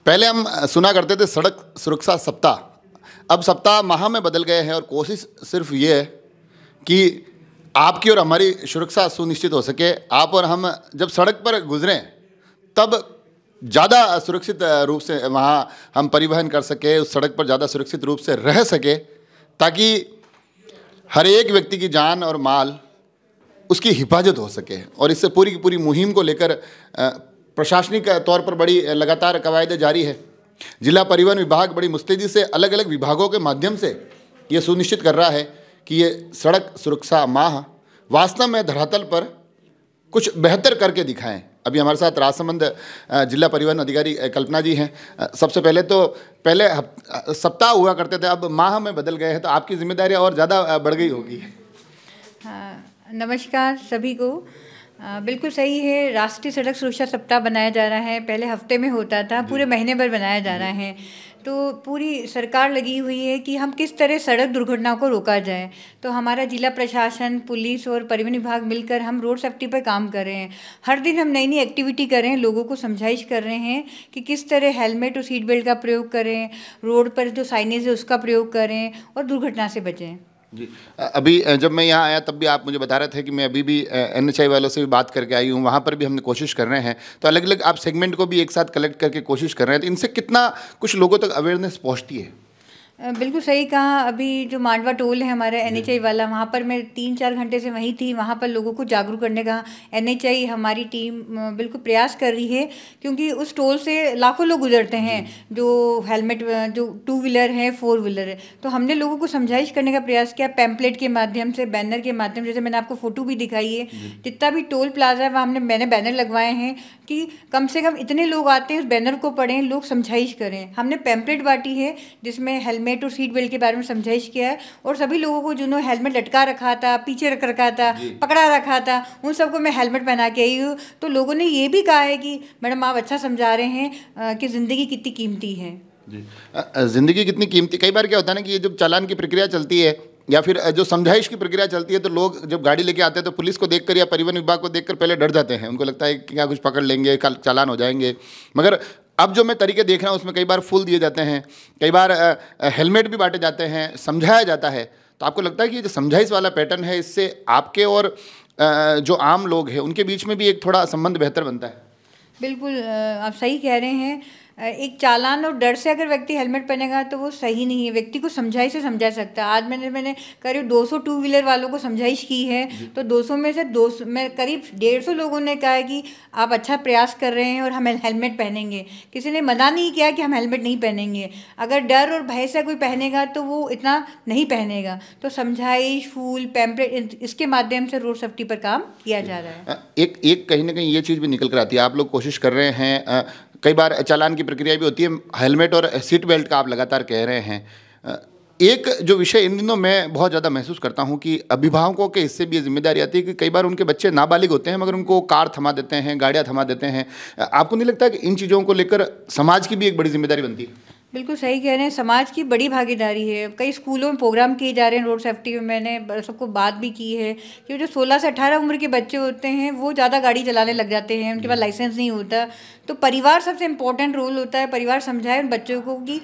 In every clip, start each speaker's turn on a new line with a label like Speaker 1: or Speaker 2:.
Speaker 1: पहले हम सुना करते थे सड़क सुरक्षा सप्ताह, अब सप्ताह माह में बदल गए हैं और कोशिश सिर्फ ये है कि आपकी और हमारी सुरक्षा सुनिश्चित हो सके। आप और हम जब सड़क पर गुजरें तब ज़्यादा सुरक्षित रूप से वहाँ हम परिवहन कर सके, उस सड़क पर ज़्यादा सुरक्षित रूप से रह सके, ताकि हर एक व्यक्ति की जान और माल उसकी हिफाजत हो सके। और इससे पूरी की पूरी मुहिम को लेकर प्रशासनिक तौर पर बड़ी लगातार कवायद जारी है। जिला परिवहन विभाग बड़ी मुस्तैदी से अलग अलग विभागों के माध्यम से ये सुनिश्चित कर रहा है कि ये सड़क सुरक्षा माह वास्तव में धरातल पर कुछ बेहतर करके दिखाएं। अभी हमारे साथ राजसमंद जिला परिवहन अधिकारी कल्पना जी हैं। सबसे पहले तो पहले सप्ताह हुआ करते थे, अब माह में बदल गए हैं, तो आपकी जिम्मेदारियां और ज़्यादा बढ़ गई होगी।
Speaker 2: हाँ, नमस्कार सभी को। बिल्कुल सही है, राष्ट्रीय सड़क सुरक्षा सप्ताह बनाया जा रहा है। पहले हफ्ते में होता था, पूरे महीने भर बनाया जा रहा है। तो पूरी सरकार लगी हुई है कि हम किस तरह सड़क दुर्घटनाओं को रोका जाए। तो हमारा जिला प्रशासन, पुलिस और परिवहन विभाग मिलकर हम रोड सेफ्टी पर काम कर रहे हैं। हर दिन हम नई नई एक्टिविटी कर रहे हैं, लोगों को समझाइश कर रहे हैं कि किस तरह हेलमेट और सीट बेल्ट का प्रयोग करें, रोड पर जो साइनेज है उसका प्रयोग करें और दुर्घटना से बचें।
Speaker 1: जी, अभी जब मैं यहाँ आया तब भी आप मुझे बता रहे थे कि मैं अभी भी NHI वालों से भी बात करके आई हूँ, वहाँ पर भी हमने कोशिश कर रहे हैं। तो अलग अलग आप सेगमेंट को भी एक साथ कलेक्ट करके कोशिश कर रहे हैं, तो इनसे कितना कुछ लोगों तक अवेयरनेस पहुँचती है?
Speaker 2: बिल्कुल सही कहा। अभी जो मांडवा टोल है हमारा NHI वाला, वहाँ पर मैं 3-4 घंटे से वहीं थी। वहाँ पर लोगों को जागरूक करने का NHI हमारी टीम बिल्कुल प्रयास कर रही है, क्योंकि उस टोल से लाखों लोग गुजरते हैं जो हेलमेट, जो 2 व्हीलर है, 4 व्हीलर है। तो हमने लोगों को समझाइश करने का प्रयास किया, पैम्पलेट के माध्यम से, बैनर के माध्यम, जैसे मैंने आपको फ़ोटो भी दिखाई है। जितना भी टोल प्लाजा है वहाँ मैंने बैनर लगवाए हैं कि कम से कम इतने लोग आते हैं, उस बैनर को पढ़ें, लोग समझाइश करें। हमने पैम्पलेट बांटी है जिसमें हेलमेट और सीट बेल्ट के बारे में समझाइश किया है, और सभी लोगों को जिन्होंने हेलमेट लटका रखा था, पीछे रख रखा था, पकड़ा रखा था, उन सबको मैं हेलमेट पहना के आई हूँ। तो लोगों ने ये भी कहा है कि मैडम आप अच्छा समझा रहे हैं कि ज़िंदगी कितनी कीमती है। जी,
Speaker 1: ज़िंदगी कितनी कीमती। कई बार क्या होता है ना कि ये जब चालान की प्रक्रिया चलती है या फिर जो समझाइश की प्रक्रिया चलती है, तो लोग जब गाड़ी लेके आते हैं तो पुलिस को देखकर या परिवहन विभाग को देखकर पहले डर जाते हैं। उनको लगता है कि क्या कुछ पकड़ लेंगे, कल चालान हो जाएंगे। मगर अब जो मैं तरीके देख रहा हूँ उसमें कई बार फूल दिए जाते हैं, कई बार हेलमेट भी बांटे जाते हैं, समझाया जाता है। तो आपको लगता है कि जो समझाइश वाला पैटर्न है, इससे आपके और जो आम लोग हैं उनके बीच में भी एक थोड़ा संबंध बेहतर बनता है?
Speaker 2: बिल्कुल, आप सही कह रहे हैं। एक चालान और डर से अगर व्यक्ति हेलमेट पहनेगा तो वो सही नहीं है। व्यक्ति को समझाइश से समझा सकता है। आज मैंने करीब 200 2 व्हीलर वालों को समझाइश की है, तो 200 में से 200 में करीब 150 लोगों ने कहा है कि आप अच्छा प्रयास कर रहे हैं और हम हेलमेट पहनेंगे। किसी ने मना नहीं किया कि हम हेलमेट नहीं पहनेंगे। अगर डर और भय से कोई पहनेगा तो वो इतना नहीं पहनेगा। तो समझाइश, फूल, पैम्पलेट, इसके माध्यम से रोड सेफ्टी पर काम किया जा रहा है।
Speaker 1: एक कहीं ना कहीं ये चीज़ भी निकल कर आती है, आप लोग कोशिश कर रहे हैं, कई बार चालान की प्रक्रिया भी होती है, हेलमेट और सीट बेल्ट का आप लगातार कह रहे हैं। एक जो विषय इन दिनों मैं बहुत ज़्यादा महसूस करता हूं कि अभिभावकों के हिस्से भी ये जिम्मेदारी आती है कि कई बार उनके बच्चे नाबालिग होते हैं मगर उनको कार थमा देते हैं, गाड़ियां थमा देते हैं। आपको नहीं लगता कि इन चीज़ों को लेकर समाज की भी एक बड़ी जिम्मेदारी बनती है?
Speaker 2: बिल्कुल सही कह रहे हैं, समाज की बड़ी भागीदारी है। कई स्कूलों में प्रोग्राम किए जा रहे हैं रोड सेफ्टी में। मैंने सबको बात भी की है कि जो 16 से 18 उम्र के बच्चे होते हैं वो ज़्यादा गाड़ी चलाने लग जाते हैं, उनके पास लाइसेंस नहीं होता। तो परिवार सबसे इम्पोर्टेंट रोल होता है। परिवार समझाए उन बच्चों को कि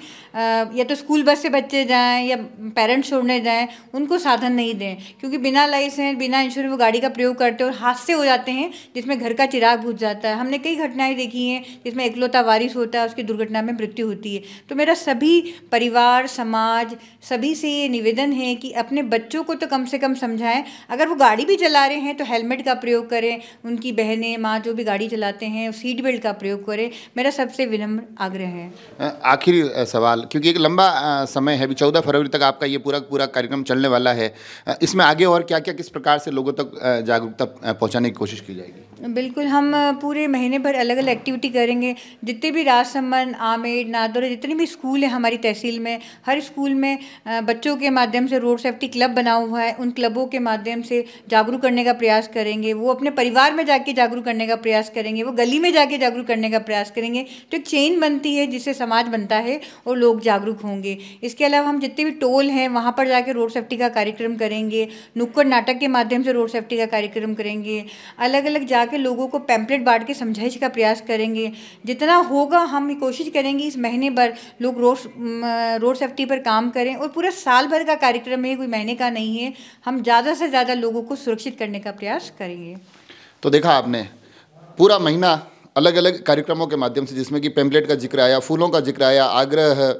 Speaker 2: या तो स्कूल बस से बच्चे जाएँ या पेरेंट्स छोड़ने जाएँ, उनको साधन नहीं दें, क्योंकि बिना लाइसेंस, बिना इंश्योरेंस वो गाड़ी का प्रयोग करते हैं और हादसे हो जाते हैं जिसमें घर का चिराग बुझ जाता है। हमने कई घटनाएँ देखी हैं जिसमें इकलौता वारिस होता है, उसकी दुर्घटना में मृत्यु होती है। तो मेरा सभी परिवार, समाज, सभी से ये निवेदन है कि अपने बच्चों को तो कम से कम समझाएं। अगर वो गाड़ी भी चला रहे हैं तो हेलमेट का प्रयोग करें। उनकी बहनें, माँ जो भी गाड़ी चलाते हैं सीट बेल्ट का प्रयोग करें। मेरा सबसे विनम्र आग्रह है।
Speaker 1: आखिरी सवाल, क्योंकि एक लंबा समय है, अभी 14 फरवरी तक आपका ये पूरा कार्यक्रम चलने वाला है, इसमें आगे और क्या क्या किस प्रकार से लोगों तक जागरूकता पहुँचाने की कोशिश की जाएगी?
Speaker 2: बिल्कुल, हम पूरे महीने भर अलग अलग एक्टिविटी करेंगे। जितने भी राजसमंद, आमेर, नादौर, जितनी भी भी स्कूल है हमारी तहसील में, हर स्कूल में बच्चों के माध्यम से रोड सेफ्टी क्लब बना हुआ है, उन क्लबों के माध्यम से जागरूक करने का प्रयास करेंगे। वो अपने परिवार में जाके जागरूक करने का प्रयास करेंगे, वो गली में जाके जागरूक करने का प्रयास करेंगे। तो एक चेन बनती है जिससे समाज बनता है और लोग जागरूक होंगे। इसके अलावा हम जितने भी टोल हैं वहाँ पर जाके रोड सेफ्टी का कार्यक्रम करेंगे, नुक्कड़ नाटक के माध्यम से रोड सेफ्टी का कार्यक्रम करेंगे, अलग अलग जाके लोगों को पैम्पलेट बांट के समझाइश का प्रयास करेंगे। जितना होगा हम कोशिश करेंगे इस महीने भर लोग रोड सेफ्टी पर काम करें, और पूरा साल भर का कार्यक्रम है, कोई महीने का नहीं है। हम ज़्यादा से ज़्यादा लोगों को सुरक्षित करने का प्रयास करेंगे।
Speaker 1: तो देखा आपने पूरा महीना अलग अलग कार्यक्रमों के माध्यम से, जिसमें कि पेम्पलेट का जिक्र आया, फूलों का जिक्र आया, आग्रह,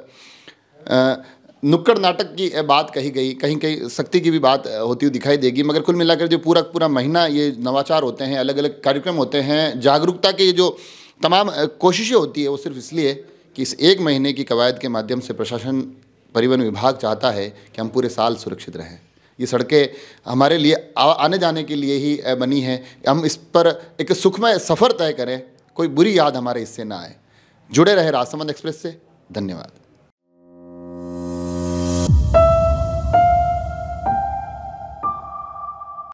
Speaker 1: नुक्कड़ नाटक की बात कही गई, कहीं कहीं सख्ती की भी बात होती हुई दिखाई देगी। मगर कुल मिलाकर जो पूरा महीना ये नवाचार होते हैं, अलग अलग कार्यक्रम होते हैं, जागरूकता के जो तमाम कोशिशें होती है, वो सिर्फ इसलिए कि इस एक महीने की कवायद के माध्यम से प्रशासन, परिवहन विभाग चाहता है कि हम पूरे साल सुरक्षित रहें। ये सड़कें हमारे लिए आने जाने के लिए ही बनी हैं, हम इस पर एक सुखमय सफ़र तय करें, कोई बुरी याद हमारे इससे ना आए। जुड़े रहे राजसमंद एक्सप्रेस से। धन्यवाद।